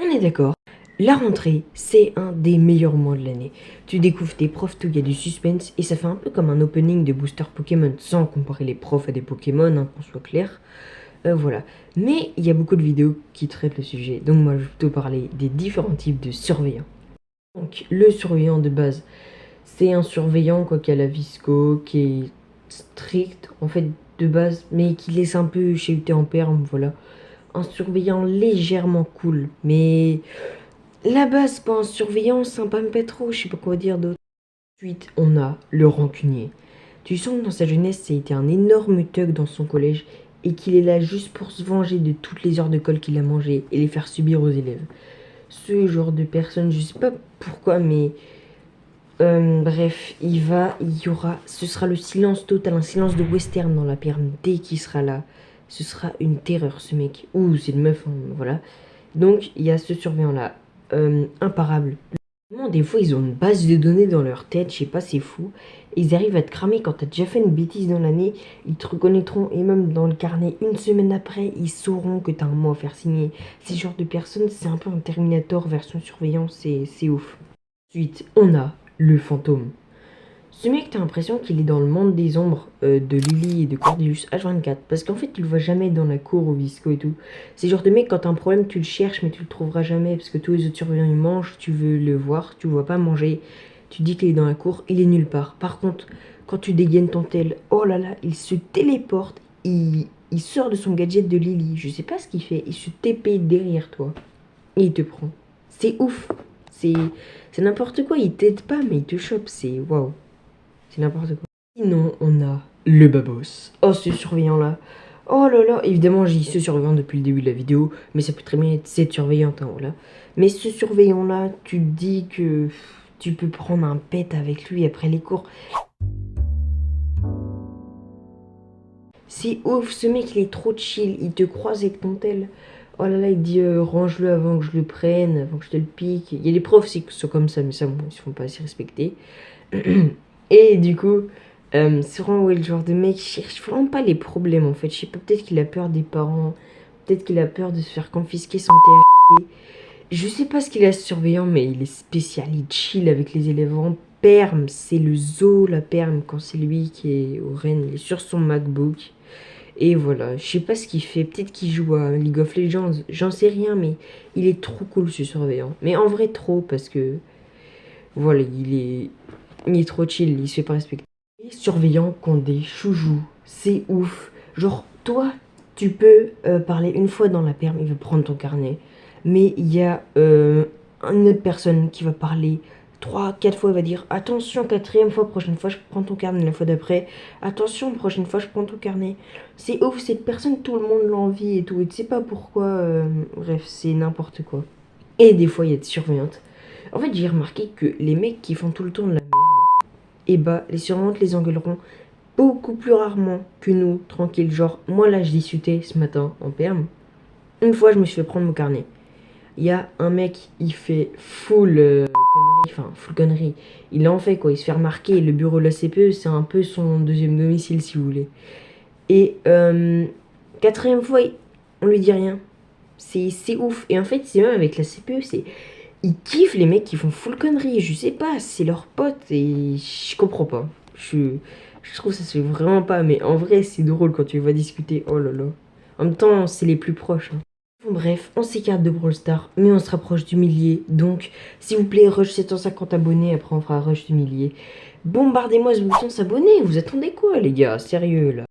On est d'accord. La rentrée, c'est un des meilleurs mois de l'année. Tu découvres tes profs, tout, il y a du suspense, et ça fait un peu comme un opening de booster Pokémon, sans comparer les profs à des Pokémon, hein, qu'on soit clair. Voilà. Mais il y a beaucoup de vidéos qui traitent le sujet, donc moi je vais plutôt parler des différents types de surveillants. Donc le surveillant de base, c'est un surveillant quoi, qui a la visco, qui est strict en fait de base, mais qui laisse un peu chahuter en perme, voilà. Un surveillant légèrement cool, mais la base, c'est pas un surveillant sympa mais pas trop, je sais pas quoi dire d'autre. Ensuite, on a le rancunier. Tu sens que dans sa jeunesse, ça a été un énorme thug dans son collège et qu'il est là juste pour se venger de toutes les heures de colle qu'il a mangées et les faire subir aux élèves. Ce genre de personne, je sais pas pourquoi, mais bref, il y aura, ce sera le silence total, un silence de western dans la perme dès qu'il sera là. Ce sera une terreur, ce mec. Ouh, c'est une meuf, hein, voilà. Donc, il y a ce surveillant-là, imparable. Des fois, ils ont une base de données dans leur tête, je sais pas, c'est fou. Et ils arrivent à te cramer quand t'as déjà fait une bêtise dans l'année. Ils te reconnaîtront et même dans le carnet, une semaine après, ils sauront que t'as un mot à faire signer. Ces genres de personnes, c'est un peu un Terminator version surveillance, c'est ouf. Ensuite, on a le fantôme. Ce mec, t'as l'impression qu'il est dans le monde des ombres de Lily et de Cordius H24. Parce qu'en fait, tu le vois jamais dans la cour au Visco et tout. C'est le genre de mec, quand t'as un problème, tu le cherches, mais tu le trouveras jamais. Parce que tous les autres surveillants, ils mangent, tu veux le voir, tu le vois pas manger. Tu dis qu'il est dans la cour, il est nulle part. Par contre, quand tu dégaines ton tel, oh là là, il se téléporte. Il sort de son gadget de Lily. Je sais pas ce qu'il fait. Il se TP derrière toi. Et il te prend. C'est ouf. C'est n'importe quoi. Il t'aide pas, mais il te chope. C'est waouh. C'est n'importe quoi. Sinon, on a le babos. Oh, ce surveillant-là. Oh là là, évidemment, j'ai ce surveillant depuis le début de la vidéo, mais ça peut très bien être cette surveillante, hein, voilà. Mais ce surveillant-là, tu te dis que tu peux prendre un pet avec lui après les cours. C'est ouf, ce mec, il est trop chill, il te croise avec ton tel. Oh là là, il dit range-le avant que je le prenne, avant que je te le pique. Il y a des profs qui sont comme ça, mais ça, bon, ils se font pas assez respecter. Et du coup, c'est vraiment le genre de mec qui cherche vraiment pas les problèmes en fait. Je sais pas, peut-être qu'il a peur des parents, peut-être qu'il a peur de se faire confisquer son terrain. Je sais pas ce qu'il a ce surveillant, mais il est spécial, il chill avec les élèves en perme. C'est le zoo, la perme, quand c'est lui qui est au Rennes, il est sur son MacBook. Et voilà, je sais pas ce qu'il fait, peut-être qu'il joue à League of Legends, j'en sais rien, mais il est trop cool ce surveillant. Mais en vrai trop, parce que voilà, il est trop chill, il se fait pas respecter. Les surveillants qui ont des choujous, c'est ouf. Genre, toi, tu peux parler une fois dans la perme, il va prendre ton carnet. Mais il y a une autre personne qui va parler 3, 4 fois, il va dire attention, quatrième fois, prochaine fois, je prends ton carnet. La fois d'après, attention, prochaine fois, je prends ton carnet. C'est ouf, cette personne, tout le monde l'envie et tout. Et tu sais pas pourquoi, bref, c'est n'importe quoi. Et des fois, il y a des surveillantes. En fait, j'ai remarqué que les mecs qui font tout le tour de la merde, et bah, les surveillantes les engueuleront beaucoup plus rarement que nous, tranquille. Genre, moi là, je discutais ce matin en perme. Une fois, je me suis fait prendre mon carnet. Il y a un mec, il fait full connerie, enfin, full connerie. Il en fait quoi, il se fait remarquer. Le bureau de la CPE, c'est un peu son deuxième domicile, si vous voulez. Et quatrième fois, on lui dit rien. C'est ouf. Et en fait, c'est même avec la CPE, c'est... Ils kiffent les mecs qui font full connerie, je sais pas, c'est leur pote et je comprends pas. Je trouve ça se fait vraiment pas, mais en vrai c'est drôle quand tu vas discuter, oh là là. En même temps, c'est les plus proches. Hein. Bon, bref, on s'écarte de Brawl Stars, mais on se rapproche du millier, donc s'il vous plaît, rush 750 abonnés, après on fera rush du millier. Bombardez-moi ce bouton s'abonner, vous attendez quoi les gars, sérieux là.